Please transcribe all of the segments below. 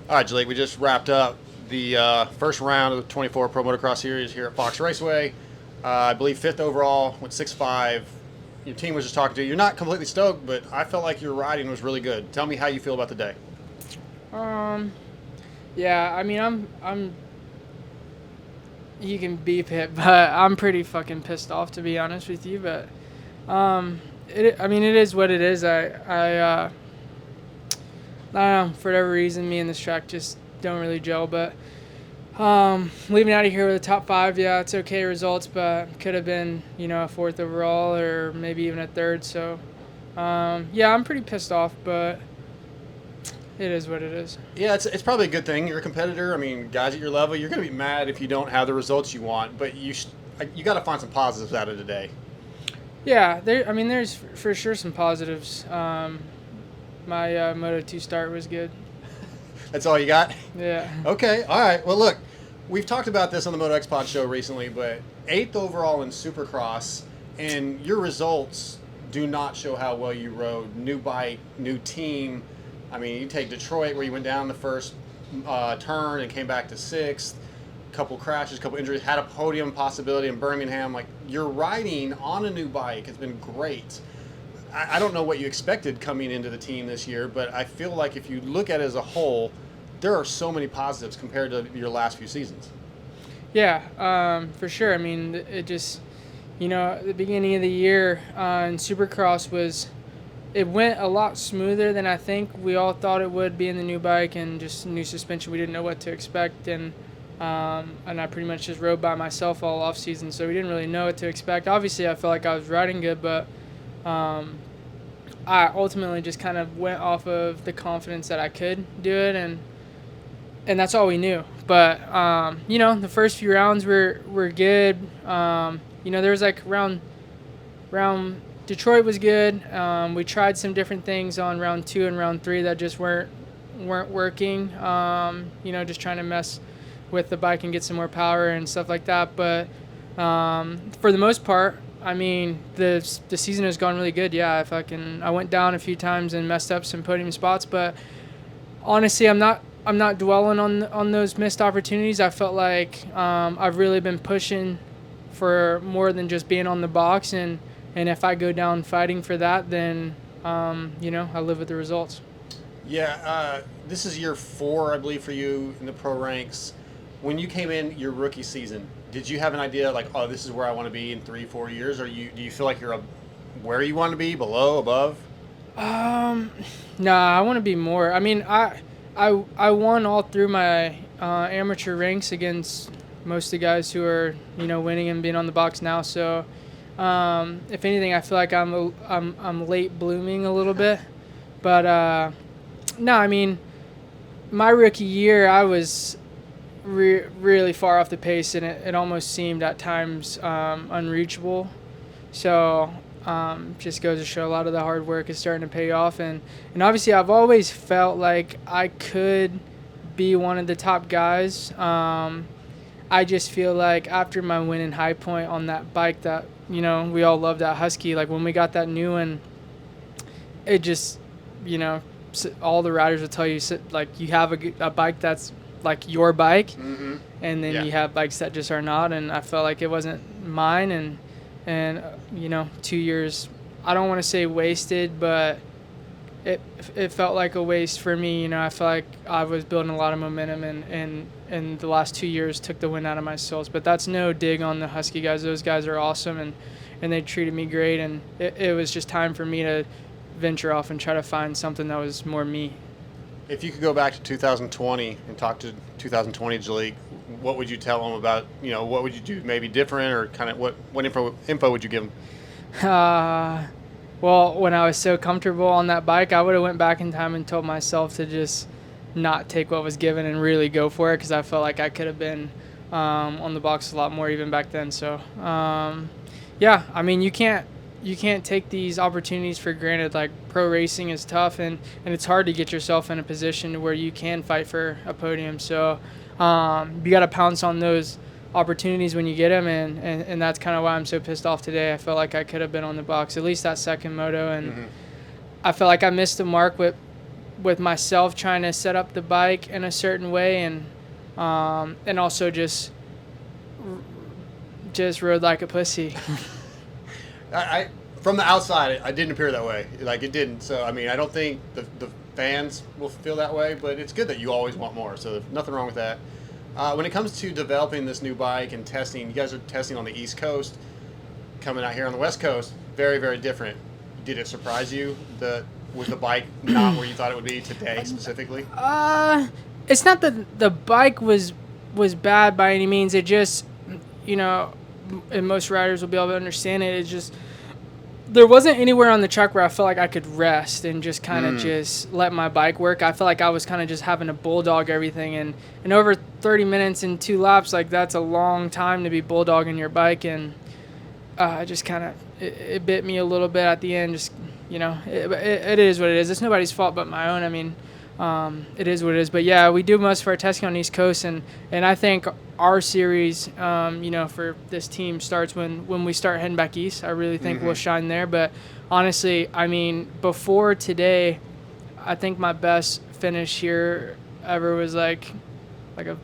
All right, Jalek, we just wrapped up the first round of the 24 Pro Motocross Series here at Fox Raceway. I believe fifth overall, went 6.5. Your team was just talking to you. You're not completely stoked, but I felt like your riding was really good. Tell me how you feel about the day. Yeah, I mean, I'm. You can beep it, but I'm pretty fucking pissed off, to be honest with you. But, I mean, it is what it is. I don't know, for whatever reason, me and this track just don't really gel. But leaving out of here with a top 5, yeah, it's okay results, but could have been, a 4th overall or maybe even a 3rd. So, yeah, I'm pretty pissed off, but it is what it is. Yeah, it's probably a good thing. You're a competitor. I mean, guys at your level, you're going to be mad if you don't have the results you want, but you got to find some positives out of today. Yeah, there's for sure some positives. My Moto 2 start was good. That's all you got? Yeah. Okay, all right. Well, look, we've talked about this on the Moto X Pod show recently, but 8th overall in Supercross, and your results do not show how well you rode. New bike, new team. I mean, you take Detroit, where you went down the first turn and came back to 6th. Couple crashes, couple injuries, had a podium possibility in Birmingham. Like, your riding on a new bike has been great. I don't know what you expected coming into the team this year, but I feel like if you look at it as a whole, there are so many positives compared to your last few seasons. Yeah, for sure. I mean, it just, at the beginning of the year in Supercross it went a lot smoother than I think we all thought it would, being the new bike and just new suspension. We didn't know what to expect, and I pretty much just rode by myself all off season, so we didn't really know what to expect. Obviously, I felt like I was riding good, but I ultimately just kind of went off of the confidence that I could do it, and that's all we knew. But the first few rounds were good. There was like round Detroit was good. We tried some different things on round 2 and round 3 that just weren't working. Just trying to mess with the bike and get some more power and stuff like that. But for the most part, I mean, the season has gone really good. Yeah, I went down a few times and messed up some podium spots, but honestly, I'm not dwelling on those missed opportunities. I felt like I've really been pushing for more than just being on the box, and if I go down fighting for that, then I live with the results. Yeah, this is year 4, I believe, for you in the pro ranks. When you came in your rookie season, did you have an idea like, oh, this is where I want to be in 3-4 years, or do you feel like you're where you want to be, below, above? Nah, I want to be more. I mean, I won all through my amateur ranks against most of the guys who are winning and being on the box now. So, if anything, I feel like I'm late blooming a little bit. But no, I mean, my rookie year, I was really far off the pace, and it almost seemed at times unreachable. So just goes to show a lot of the hard work is starting to pay off, and obviously I've always felt like I could be one of the top guys. I just feel like after my win in High Point on that bike that we all loved, that Husky, like when we got that new one, it just all the riders will tell you, like, you have a bike that's like your bike, mm-hmm. and then you have bikes that just are not, and I felt like it wasn't mine, and 2 years, I don't want to say wasted, but it felt like a waste for me. I felt like I was building a lot of momentum, and the last 2 years took the wind out of my sails. But that's no dig on the Husky guys. Those guys are awesome, and they treated me great, and it was just time for me to venture off and try to find something that was more me. If you could go back to 2020 and talk to 2020 Jalek, what would you tell them about, what would you do maybe different, or kind of what info would you give them? Well, when I was so comfortable on that bike, I would have went back in time and told myself to just not take what was given and really go for it, because I felt like I could have been on the box a lot more even back then. So, yeah, I mean, you can't take these opportunities for granted. Like, pro racing is tough, and it's hard to get yourself in a position where you can fight for a podium. So you got to pounce on those opportunities when you get them, and that's kind of why I'm so pissed off today. I felt like I could have been on the box, at least that second moto, and I felt like I missed the mark with with myself trying to set up the bike in a certain way, and also just rode like a pussy. I from the outside, I didn't appear that way. Like, it didn't. So, I mean, I don't think the fans will feel that way, but it's good that you always want more. So, nothing wrong with that. When it comes to developing this new bike and testing, you guys are testing on the East Coast, coming out here on the West Coast, very, very different. Did it surprise you with the bike not where you thought it would be today specifically? It's not that the bike was bad by any means. It just, and most riders will be able to understand it. It's just there wasn't anywhere on the track where I felt like I could rest and just kind of just let my bike work. I felt like I was kind of just having to bulldog everything, and over 30 minutes and 2 laps, like, that's a long time to be bulldogging your bike, and just kind of it bit me a little bit at the end. Just it is what it is. It's nobody's fault but my own. I mean, it is what it is. But yeah, we do most of our testing on the East Coast, and I think our series, for this team starts when we start heading back east. I really think we'll shine there. But honestly, I mean, before today, I think my best finish here ever was like a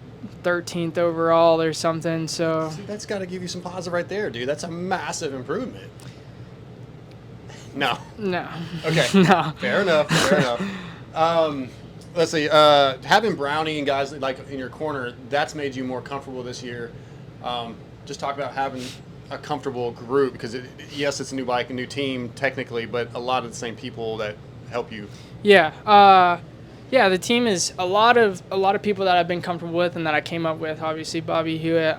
13th overall or something. So see, that's got to give you some positive right there, dude. That's a massive improvement. No. Okay. No. Fair enough. Let's see. Having Brownie and guys like in your corner, that's made you more comfortable this year. Just talk about having a comfortable group, because yes, it's a new bike, a new team technically, but a lot of the same people that help you. Yeah. The team is a lot of people that I've been comfortable with and that I came up with. Obviously, Bobby Hewitt,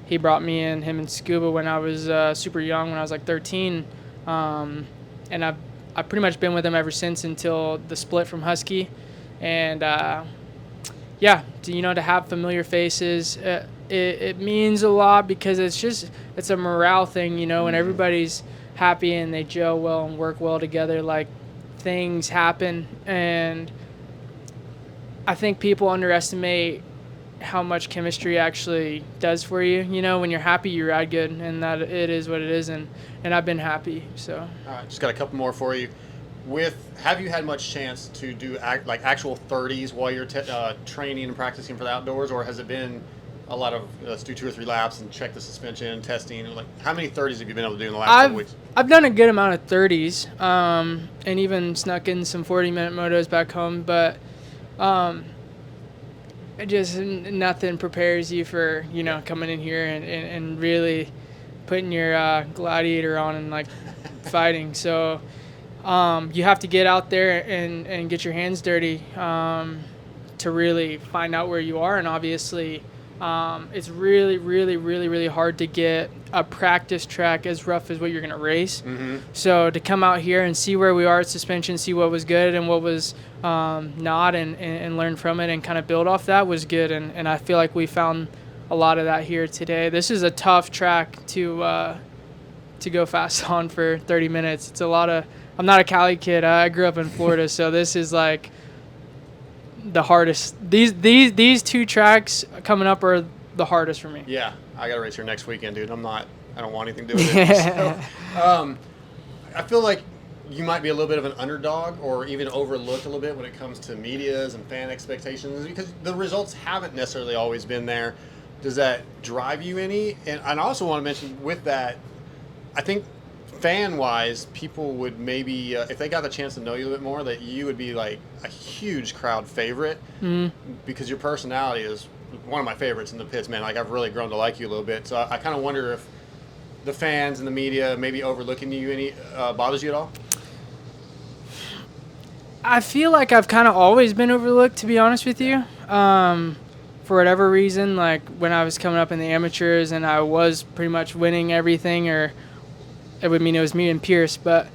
he brought me in, him and Scuba, when I was super young, when I was like 13, and I've pretty much been with him ever since until the split from Husky. And to have familiar faces, it means a lot, because it's a morale thing, when everybody's happy and they gel well and work well together, like, things happen. And I think people underestimate how much chemistry actually does for you. When you're happy, you ride good, and that it is what it is, and I've been happy. So all right, just got a couple more for you. Have you had much chance to do actual 30s while you're training and practicing for the outdoors, or has it been a lot of let's do 2 or 3 laps and check the suspension, testing? Like, how many 30s have you been able to do in the last couple weeks? I've done a good amount of 30s, and even snuck in some 40-minute motos back home, but it just nothing prepares you for coming in here and really putting your gladiator on and like fighting. So you have to get out there and get your hands dirty to really find out where you are. And obviously it's really, really, really, really hard to get a practice track as rough as what you're going to race. So to come out here and see where we are at suspension, see what was good and what was not, and learn from it and kind of build off that was good. And I feel like we found a lot of that here today. This is a tough track to go fast on for 30 minutes. It's a lot of... I'm not a Cali kid. I grew up in Florida, so this is like the hardest. These 2 tracks coming up are the hardest for me. Yeah, I got to race here next weekend, dude. I don't want anything to do with it. So, I feel like you might be a little bit of an underdog, or even overlooked a little bit when it comes to medias and fan expectations, because the results haven't necessarily always been there. Does that drive you any? And I also want to mention with that, I think fan-wise, people would maybe, if they got the chance to know you a little bit more, that you would be like a huge crowd favorite, because your personality is one of my favorites in the pits, man. Like, I've really grown to like you a little bit. So I kind of wonder if the fans and the media maybe overlooking you any bothers you at all? I feel like I've kind of always been overlooked, to be honest with you. For whatever reason, like when I was coming up in the amateurs and I was pretty much winning everything, or it would mean it was me and Pierce, but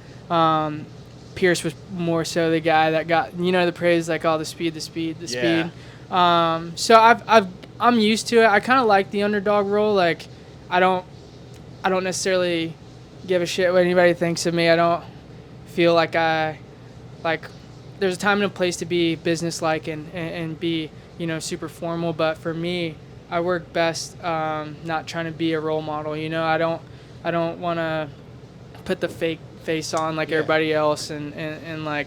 Pierce was more so the guy that got, the praise, like, the speed. So I'm used to it. I kind of like the underdog role. Like, I don't necessarily give a shit what anybody thinks of me. I don't feel like there's a time and a place to be businesslike and be, super formal. But for me, I work best not trying to be a role model. I don't want to put the fake face on like everybody else and like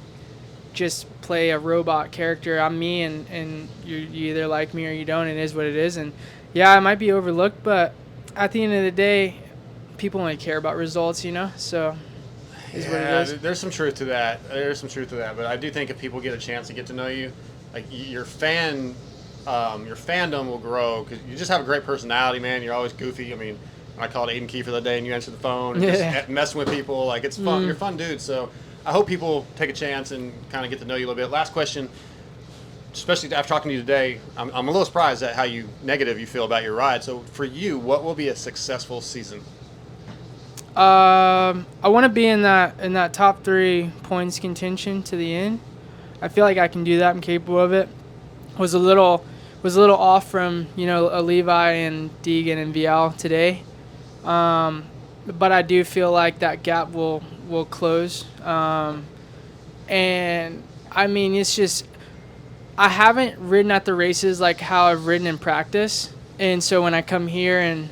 just play a robot character. I'm me, and you either like me or you don't. It is what it is. And yeah, I might be overlooked, but at the end of the day, people only care about results, so is what it is. There's some truth to that. But I do think if people get a chance to get to know you, like your fandom will grow because you just have a great personality, man. You're always goofy. I mean, when I called Aiden Kiefer the other day and you answered the phone and just messing with people, like it's fun. You're a fun dude. So I hope people take a chance and kind of get to know you a little bit. Last question, especially after talking to you today, I'm a little surprised at how negative you feel about your ride. So for you, what will be a successful season? I want to be in that top 3 points contention to the end. I feel like I can do that. I'm capable of it. Was a little off from a Levi and Deegan and Vial today, but I do feel like that gap will close. And I mean, it's just I haven't ridden at the races like how I've ridden in practice, and so when I come here and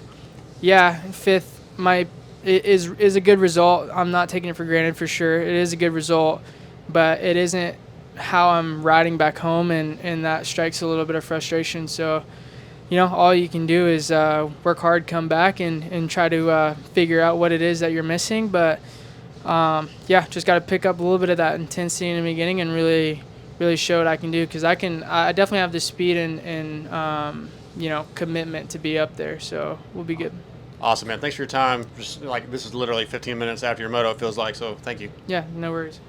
5th is a good result. I'm not taking it for granted for sure. It is a good result, but it isn't how I'm riding back home, and that strikes a little bit of frustration. So, all you can do is work hard, come back, and try to figure out what it is that you're missing. But, just got to pick up a little bit of that intensity in the beginning and really, really show what I can do because I definitely have the speed and commitment to be up there. So we'll be good. Awesome, man. Thanks for your time. Just like this is literally 15 minutes after your moto, it feels like. So thank you. Yeah, no worries.